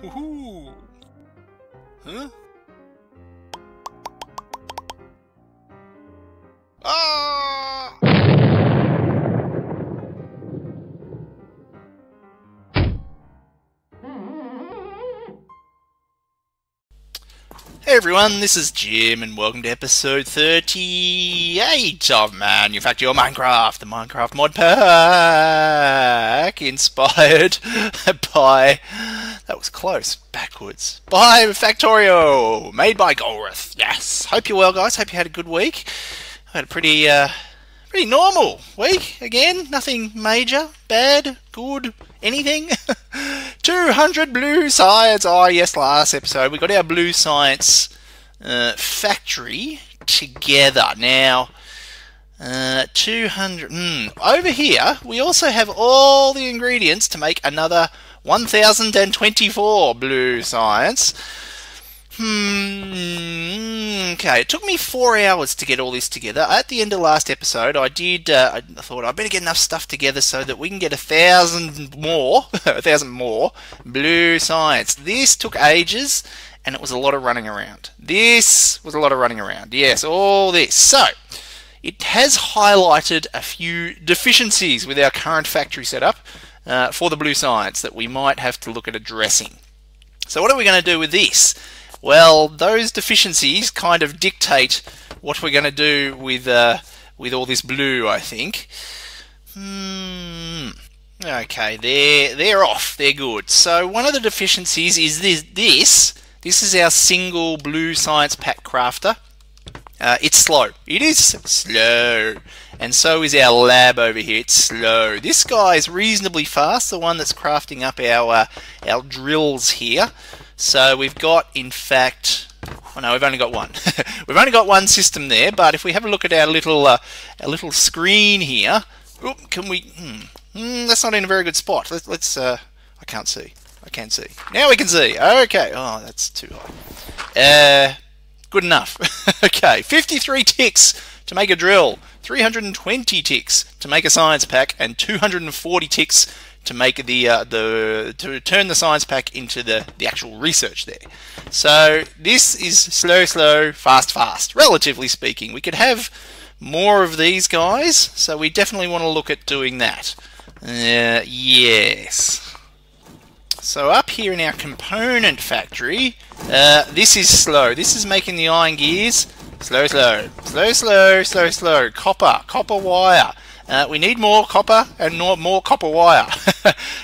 Woohoo! Huh? Ah! Hey everyone, this is Jim and welcome to episode 38 of Manufactio Minecraft, the Minecraft Modpack, inspired by, that was close, backwards, by Factorio, made by Golrith. Yes, hope you're well guys, hope you had a good week. I had a pretty normal week, again, nothing major, bad, good, anything. 200 blue science. Oh yes, last episode we got our blue science factory together. Now 200 over here we also have all the ingredients to make another 1024 blue science. Okay, it took me 4 hours to get all this together. At the end of last episode, I thought I'd better get enough stuff together so that we can get 1,000 more, 1,000 more blue science. This took ages, and it was a lot of running around. This was a lot of running around. Yes, all this. So, it has highlighted a few deficiencies with our current factory setup for the blue science that we might have to look at addressing. So what are we going to do with this? Well, those deficiencies kind of dictate what we're going to do with all this blue, I think. Okay, they're off. They're good. So one of the deficiencies is this. This is our single blue science pack crafter. It's slow. It is slow. And so is our lab over here. It's slow. This guy is reasonably fast, the one that's crafting up our drills here. So we've got, in fact, oh no, we've only got one. We've only got one system there, but if we have a look at our little screen here, can we? That's not in a very good spot. Let's. I can't see. I can see. Now we can see. Okay. Oh, that's too high. Good enough. Okay. 53 ticks to make a drill. 320 ticks to make a science pack, and 240 ticks to make to turn the science pack into the actual research there. So this is slow, fast, relatively speaking. We could have more of these guys, so we definitely want to look at doing that. Yes. So up here in our component factory, this is slow. This is making the iron gears slow. Copper wire. We need more copper and more copper wire.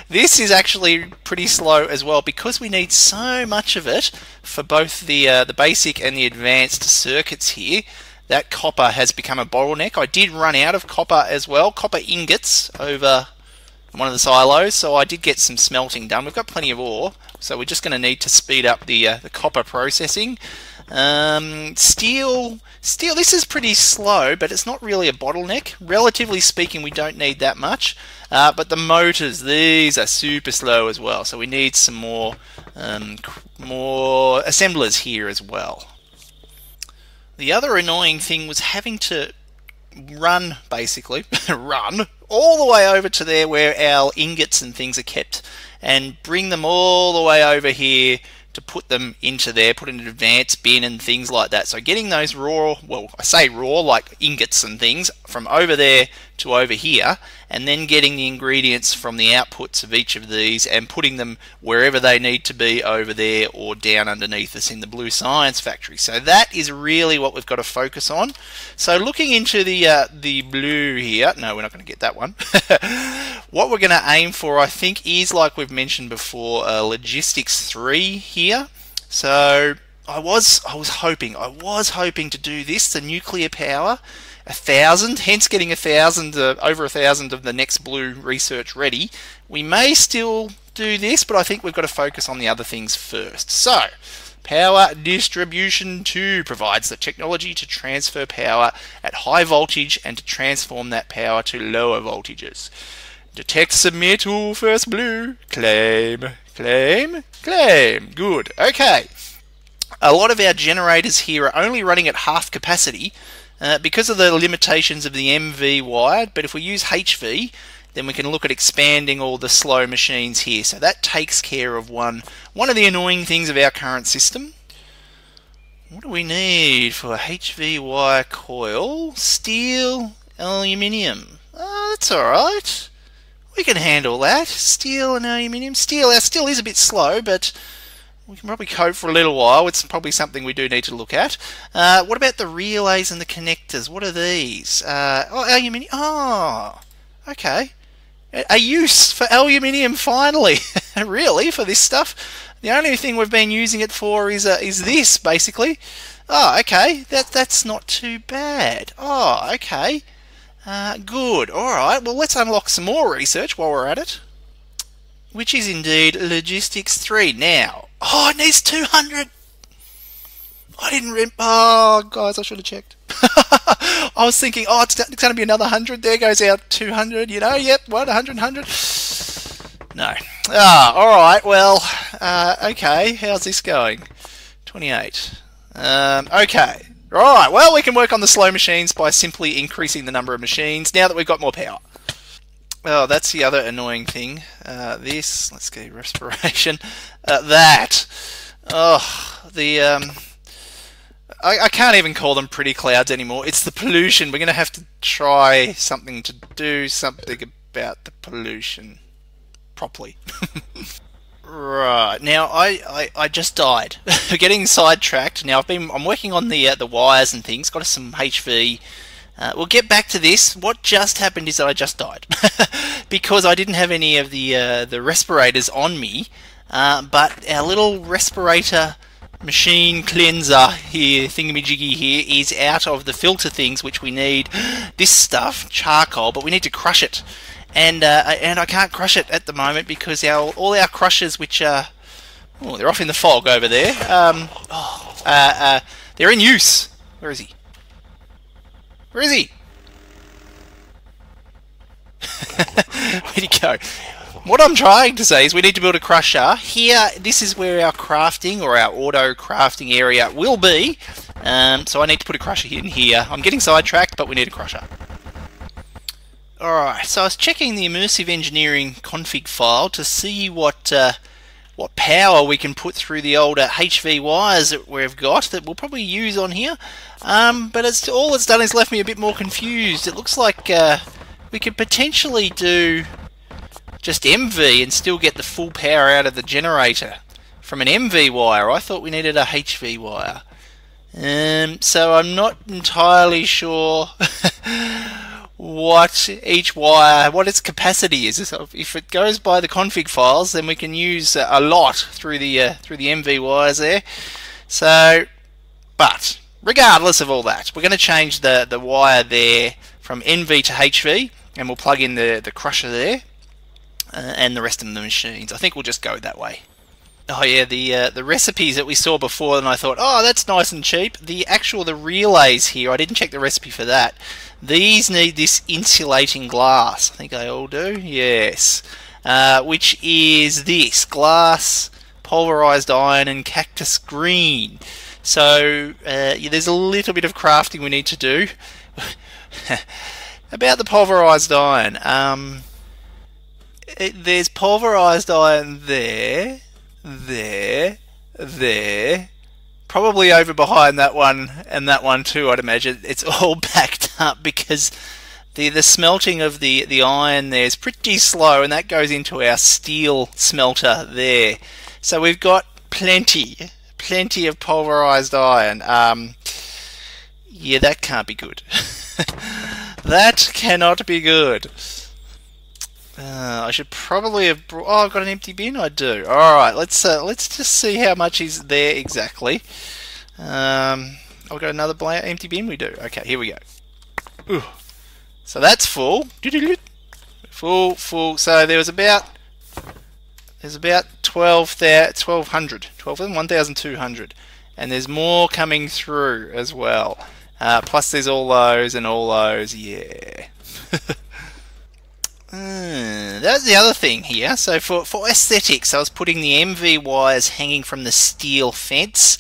This is actually pretty slow as well because we need so much of it for both the basic and the advanced circuits here. That copper has become a bottleneck. I did run out of copper as well, copper ingots over one of the silos, so I did get some smelting done. We've got plenty of ore, so we're just going to need to speed up the copper processing. Steel, this is pretty slow, but it's not really a bottleneck. Relatively speaking, we don't need that much. But the motors, these are super slow as well, so we need some more assemblers here as well. The other annoying thing was having to run, basically, run all the way over to there where our ingots and things are kept, and bring them all the way over here to put them into there, put in an advanced bin and things like that. So getting those raw, well, I say raw, like ingots and things, from over there to over here, and then getting the ingredients from the outputs of each of these and putting them wherever they need to be over there or down underneath us in the blue science factory. So that is really what we've got to focus on. So looking into the blue here, no, we're not going to get that one. What we're going to aim for, I think, is, like we've mentioned before, logistics 3 here. So I was hoping to do this, the nuclear power, 1,000, hence getting 1,000, over 1,000 of the next blue research ready. We may still do this, but I think we've got to focus on the other things first. So, Power Distribution 2 provides the technology to transfer power at high voltage and to transform that power to lower voltages. Detect, submit, all first blue. Claim. Good. Okay. A lot of our generators here are only running at half capacity because of the limitations of the MV wired, but if we use HV, then we can look at expanding all the slow machines here. So that takes care of one of the annoying things of our current system. What do we need for a HV wire coil? Steel, aluminium. Oh, that's alright. We can handle that. Steel and aluminium. Our steel is a bit slow, but we can probably cope for a little while. It's probably something we do need to look at. What about the relays and the connectors? What are these? Oh, aluminium. Oh, okay. A use for aluminium finally. Really, for this stuff? The only thing we've been using it for is this, basically. Oh, okay. That's not too bad. Oh, okay. Good. Alright, well, let's unlock some more research while we're at it. Which is indeed Logistics 3. Now, oh, it needs 200! I didn't oh, guys, I should have checked. I was thinking, oh, it's going to be another 100. There goes our 200, you know. Yep, what, 100, 100? No. Ah, alright, well, okay, how's this going? 28. Okay. Right, well, we can work on the slow machines by simply increasing the number of machines now that we've got more power. Oh, that's the other annoying thing. Let's get respiration. That. Oh, I can't even call them pretty clouds anymore. It's the pollution. We're going to have to try something to do something about the pollution properly. Right, now I just died. Getting sidetracked. Now I'm working on the wires and things. Got some HV. We'll get back to this. What just happened is that I just died because I didn't have any of the respirators on me. But our little respirator machine cleanser here, thingamajiggy here, is out of the filter things which we need. This stuff, charcoal, but we need to crush it. And I can't crush it at the moment because all our crushers, which are they're off in the fog over there. They're in use. Where is he? Where is he? Where'd he go? What I'm trying to say is we need to build a crusher here. This is where our crafting or our auto crafting area will be. So I need to put a crusher in here. I'm getting sidetracked, but we need a crusher. Alright, so I was checking the immersive engineering config file to see what power we can put through the older HV wires that we've got that we'll probably use on here. But all it's done is left me a bit more confused. It looks like we could potentially do just MV and still get the full power out of the generator from an MV wire. I thought we needed a HV wire. So I'm not entirely sure what each wire, what its capacity is. If it goes by the config files, then we can use a lot through the MV wires there. So, but regardless of all that, we're going to change the wire there from NV to HV, and we'll plug in the crusher there and the rest of the machines. I think we'll just go that way. Oh yeah, the recipes that we saw before, and I thought, oh, that's nice and cheap. The relays here, I didn't check the recipe for that. These need this insulating glass. I think they all do. Yes. Which is this glass, pulverized iron, and cactus green. So yeah, there's a little bit of crafting we need to do. About the pulverized iron. There's pulverized iron there. There, probably over behind that one and that one too, I'd imagine. It's all backed up because the smelting of the iron there is pretty slow, and that goes into our steel smelter there. So we've got plenty of pulverized iron. Yeah, that can't be good. That cannot be good. I should probably have brought... Oh, I've got an empty bin? I do. Alright, let's just see how much is there exactly. I've got another empty bin? We do. Okay, here we go. Ooh. So that's full. Full. So there's about 1,200. And there's more coming through as well. Plus there's all those and all those. Yeah. That's the other thing here. So for aesthetics, I was putting the MV wires hanging from the steel fence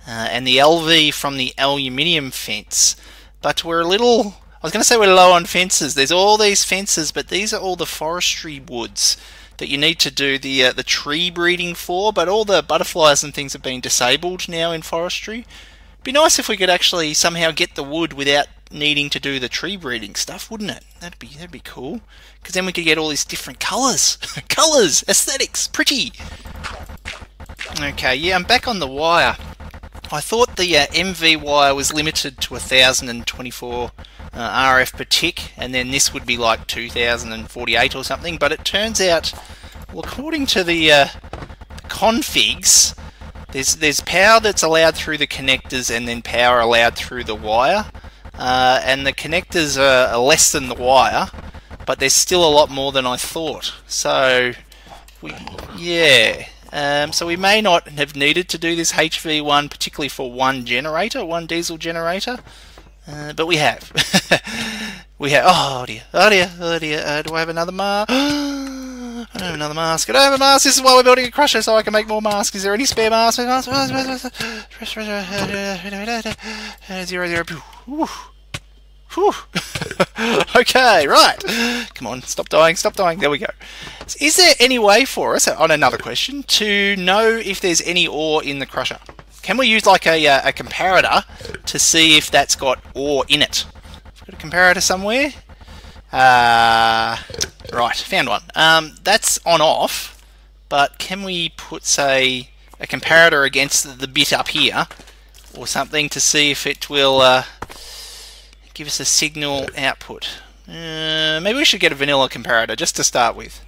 and the LV from the aluminium fence. But we're a little I was going to say we're low on fences. There's all these fences, but these are all the forestry woods that you need to do the tree breeding for, but all the butterflies and things have been disabled now in forestry. It'd be nice if we could actually somehow get the wood without needing to do the tree breeding stuff, wouldn't it? That'd be cool, because then we could get all these different colours. Colours, aesthetics, pretty. Okay, yeah, I'm back on the wire. I thought the MV wire was limited to 1024 RF per tick, and then this would be like 2048 or something, but it turns out, well, according to the configs, there's power that's allowed through the connectors and then power allowed through the wire, and the connectors are less than the wire, but there's still a lot more than I thought. So, so we may not have needed to do this HV1, particularly for one generator, one diesel generator, but we have. We have. Oh dear, oh dear, oh dear. Do I have another mask? I don't have another mask. I don't have a mask. This is why we're building a crusher, so I can make more masks. Is there any spare masks? 0. Whew. Okay, right. Come on, stop dying, stop dying. There we go. Is there any way for us, on another question, to know if there's any ore in the crusher? Can we use like a comparator to see if that's got ore in it? I've got a comparator somewhere. Right, found one. That's on off, but can we put, say, a comparator against the bit up here or something to see if it will give us a signal output? Maybe we should get a vanilla comparator just to start with.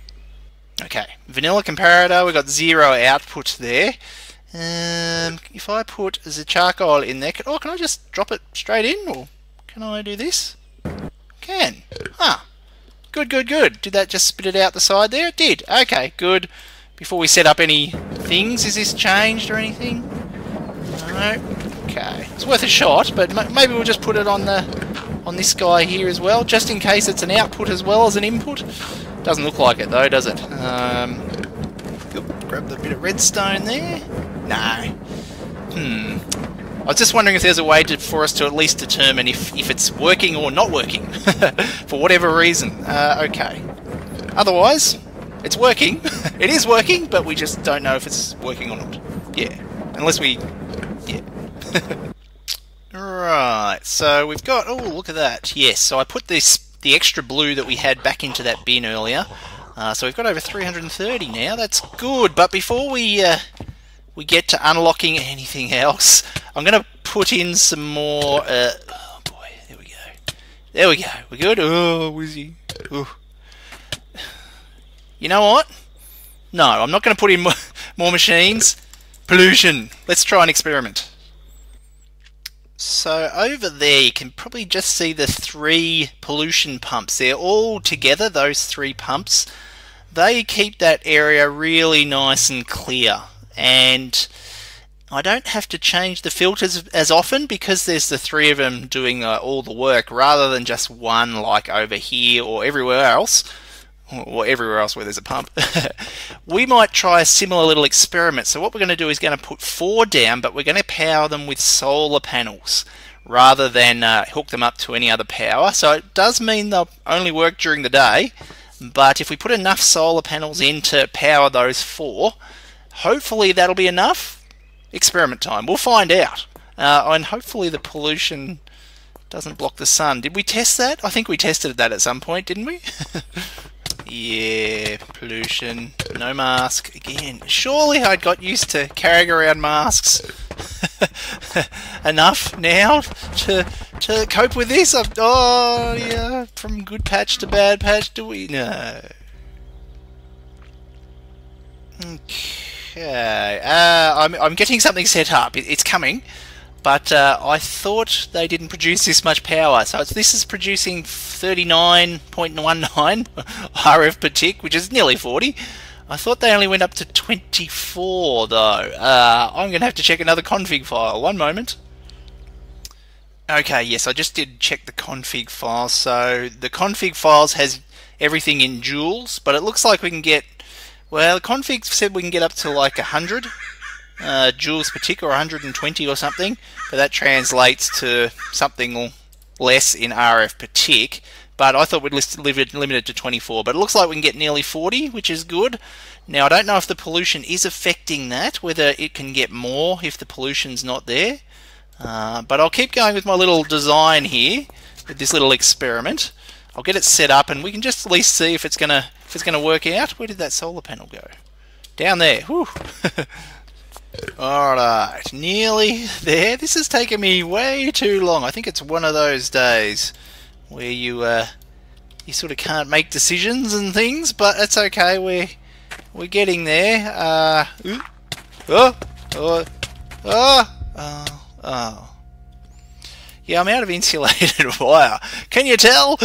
Okay, vanilla comparator, we've got 0 output there. If I put the charcoal in there, can I just drop it straight in, or can I do this? Can. Ah, good, good, good. Did that just spit it out the side there? It did. Okay, good. Before we set up any things, is this changed or anything? No. Okay, it's worth a shot, but maybe we'll just put it on this guy here as well, just in case it's an output as well as an input. Doesn't look like it though, does it? Grab the bit of redstone there. No. I was just wondering if there's a way for us to at least determine if it's working or not working, for whatever reason. Okay. Otherwise, it's working. It is working, but we just don't know if it's working or not. Yeah. Unless we... Yeah. Right, so we've got... Oh, look at that. Yes, so I put the extra blue that we had back into that bin earlier. So we've got over 330 now. That's good, but before we get to unlocking anything else, I'm going to put in some more... oh boy, there we go. There we go. We're good? Oh, Wizzy. Ooh. You know what? No, I'm not going to put in more machines. Pollution. Let's try an experiment. So over there you can probably just see the 3 pollution pumps. They're all together, those 3 pumps. They keep that area really nice and clear. And I don't have to change the filters as often because there's the 3 of them doing all the work rather than just one like over here or everywhere else. Or everywhere else where there's a pump. We might try a similar little experiment. So what we're going to do is going to put 4 down, but we're going to power them with solar panels rather than hook them up to any other power. So it does mean they'll only work during the day, but if we put enough solar panels in to power those 4, hopefully that'll be enough. Experiment time. We'll find out. And hopefully the pollution doesn't block the sun. Did we test that? I think we tested that at some point, didn't we? Yeah, pollution, no mask again. Surely I'd got used to carrying around masks enough now to cope with this. Oh yeah, from good patch to bad patch do we? No. Okay, I'm getting something set up. It's coming. But I thought they didn't produce this much power. So this is producing 39.19 RF per tick, which is nearly 40. I thought they only went up to 24 though. I'm going to have to check another config file. One moment. Okay, yes, I just did check the config file. So the config files has everything in joules, but it looks like we can get... Well, the config said we can get up to like 100. Joules per tick or 120 or something, but that translates to something less in RF per tick, but I thought we'd leave it limited to 24. But it looks like we can get nearly 40, which is good. Now I don't know if the pollution is affecting that, whether it can get more if the pollution's not there. But I'll keep going with my little design here with this little experiment. I'll get it set up, and we can just at least see if it's gonna work out. Where did that solar panel go? Down there. Whew. Alright, nearly there. This has taken me way too long. I think it's one of those days where you sort of can't make decisions and things, but it's okay. We're getting there. Yeah, I'm out of insulated wire. Can you tell?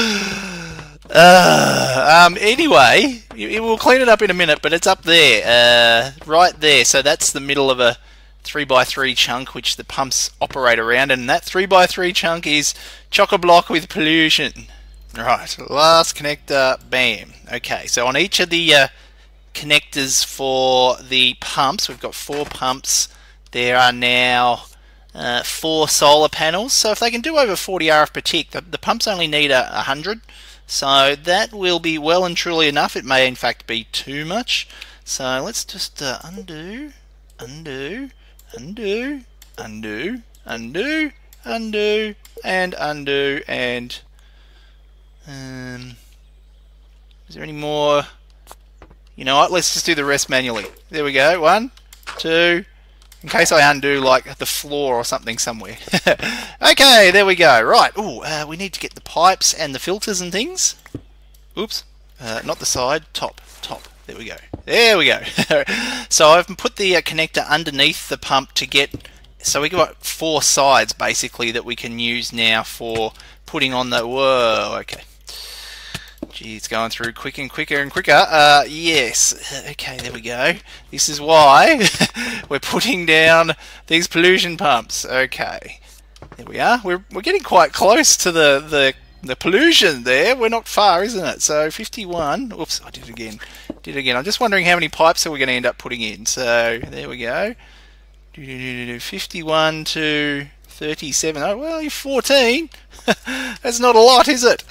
Anyway, we'll clean it up in a minute, but it's up there, right there. So that's the middle of a 3x3 chunk which the pumps operate around, and that 3x3 chunk is chock-a-block with pollution. Right, last connector, bam. Okay, so on each of the connectors for the pumps, we've got 4 pumps. There are now 4 solar panels, so if they can do over 40 RF per tick, the pumps only need 100, so that will be well and truly enough. It may in fact be too much, so let's just undo, and is there any more? You know what, let's just do the rest manually. There we go, 1, 2, in case I undo like the floor or something somewhere. Okay, there we go. Right, we need to get the pipes and the filters and things. Oops, not the side, top. There we go. There we go. So I've put the connector underneath the pump to get, so we've got 4 sides basically that we can use now for putting on the, whoa, okay. Gee, it's going through quicker and quicker and quicker. Yes. Okay, there we go. This is why we're putting down these pollution pumps. Okay. There we are. We're getting quite close to the pollution there. We're not far, isn't it? So 51. Oops, I did it again. I'm just wondering how many pipes are we going to end up putting in. So there we go. 51 to 37. Oh, well, you're 14. That's not a lot, is it?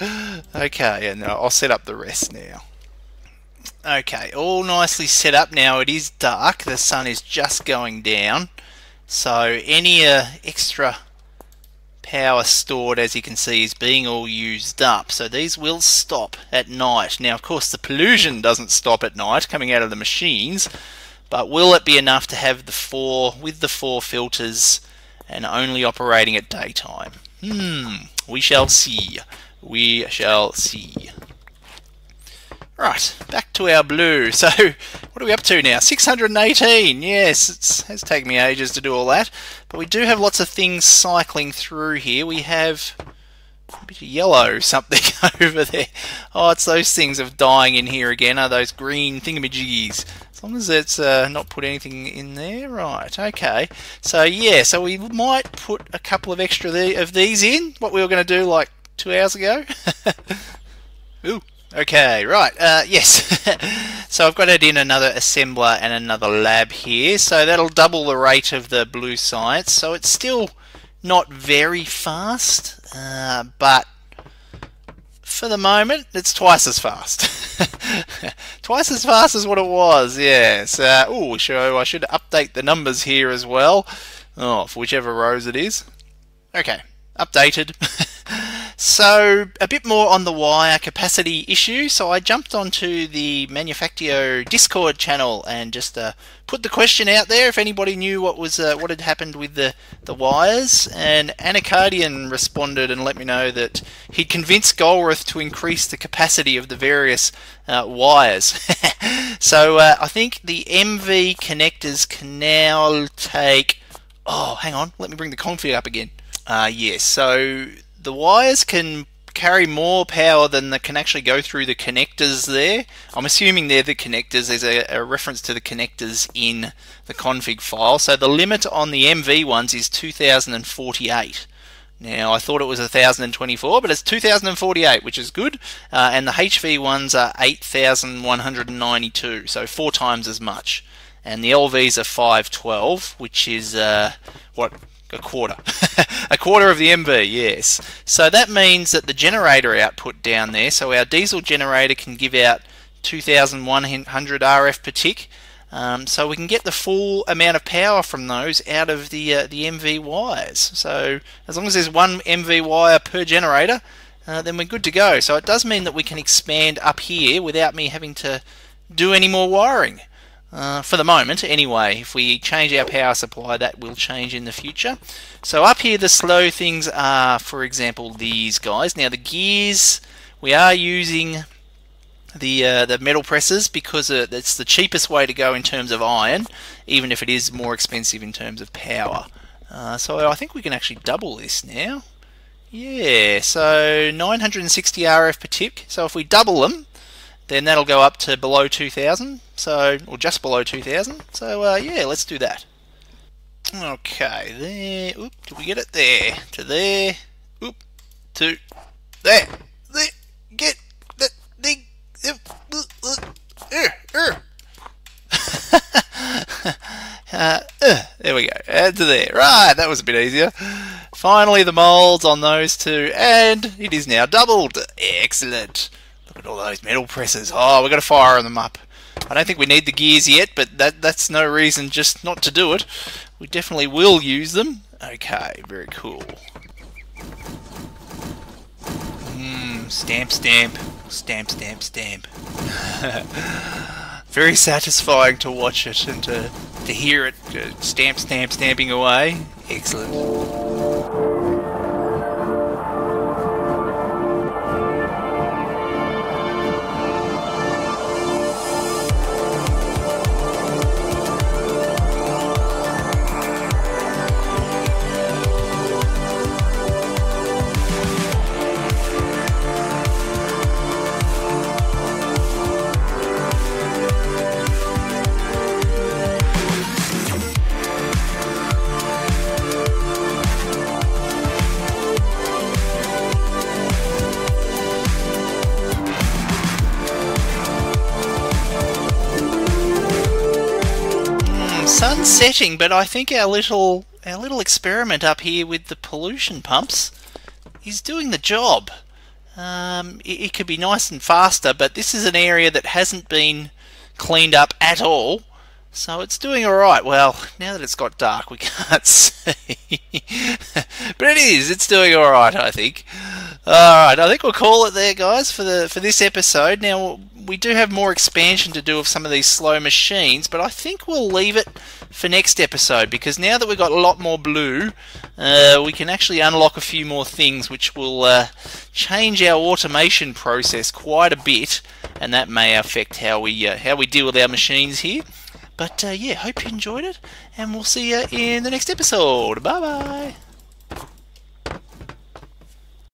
Okay, and I'll set up the rest now. Okay, all nicely set up now. It is dark. The sun is just going down. So any extra power stored, as you can see, is being all used up. So these will stop at night. Now, of course, the pollution doesn't stop at night coming out of the machines. But will it be enough to have the 4 with the 4 filters and only operating at daytime? We shall see. We shall see. Right, back to our blue. So, what are we up to now? 618. Yes, it has taken me ages to do all that. But we do have lots of things cycling through here. We have a bit of yellow something over there. Oh, it's those things of dying in here again. Are those green thingamajiggies? As long as it's not put anything in there. Right, okay. So yeah, so we might put a couple of extra of these in, what we were going to do like 2 hours ago. Ooh, okay, right, yes. So I've got to add in another assembler and another lab here, so that'll double the rate of the blue science. So it's still not very fast, but for the moment it's twice as fast. Twice as fast as what it was, yes. I should update the numbers here as well. Oh, for whichever rows it is. Okay, updated. So, a bit more on the wire capacity issue. So I jumped onto the Manufactio Discord channel and just put the question out there if anybody knew what had happened with the wires. And Anacardian responded and let me know that he'd convinced Golrith to increase the capacity of the various wires. So I think the MV connectors can now take... Oh, hang on. Let me bring the config up again. Yes, so the wires can carry more power than can actually go through the connectors there. I'm assuming they're the connectors. There's a reference to the connectors in the config file. So the limit on the MV ones is 2048. Now I thought it was 1024, but it's 2048, which is good. And the HV ones are 8192, so 4 times as much. And the LVs are 512, which is what a quarter. A quarter of the MV, yes. So that means that the generator output down there, so our diesel generator can give out 2,100 RF per tick. So we can get the full amount of power from those out of the MV wires. So as long as there's one MV wire per generator, then we're good to go. So it does mean that we can expand up here without me having to do any more wiring. For the moment anyway. If we change our power supply, that will change in the future. So up here the slow things are, for example, these guys. Now the gears, we are using the metal presses because it's the cheapest way to go in terms of iron, even if it is more expensive in terms of power. So I think we can actually double this now. Yeah, so 960 RF per tick. So if we double them, then that'll go up to below 2,000, so, or just below 2,000. So yeah, let's do that. Okay, there. Oop, did we get it there? To there. Oop, to there. There. Get the thing. There we go. Add to there. Right, that was a bit easier. Finally, the molds on those two, and it is now doubled. Excellent. Look at all those metal presses. Oh, we've got to fire them up. I don't think we need the gears yet, but that's no reason just not to do it. We definitely will use them. Okay, very cool. Stamp, stamp. Stamp, stamp, stamp. Very satisfying to watch it and to hear it stamp, stamp, stamping away. Excellent. Sun's setting, but I think our little experiment up here with the pollution pumps is doing the job. It could be nice and faster, but this is an area that hasn't been cleaned up at all, so it's doing alright. Well, now that it's got dark we can't see. But it's doing alright, I think. Alright, I think we'll call it there, guys, for this episode. Now, we do have more expansion to do of some of these slow machines, but I think we'll leave it for next episode, because now that we've got a lot more blue, we can actually unlock a few more things which will change our automation process quite a bit, and that may affect how we deal with our machines here. But yeah, hope you enjoyed it, and we'll see you in the next episode. Bye bye.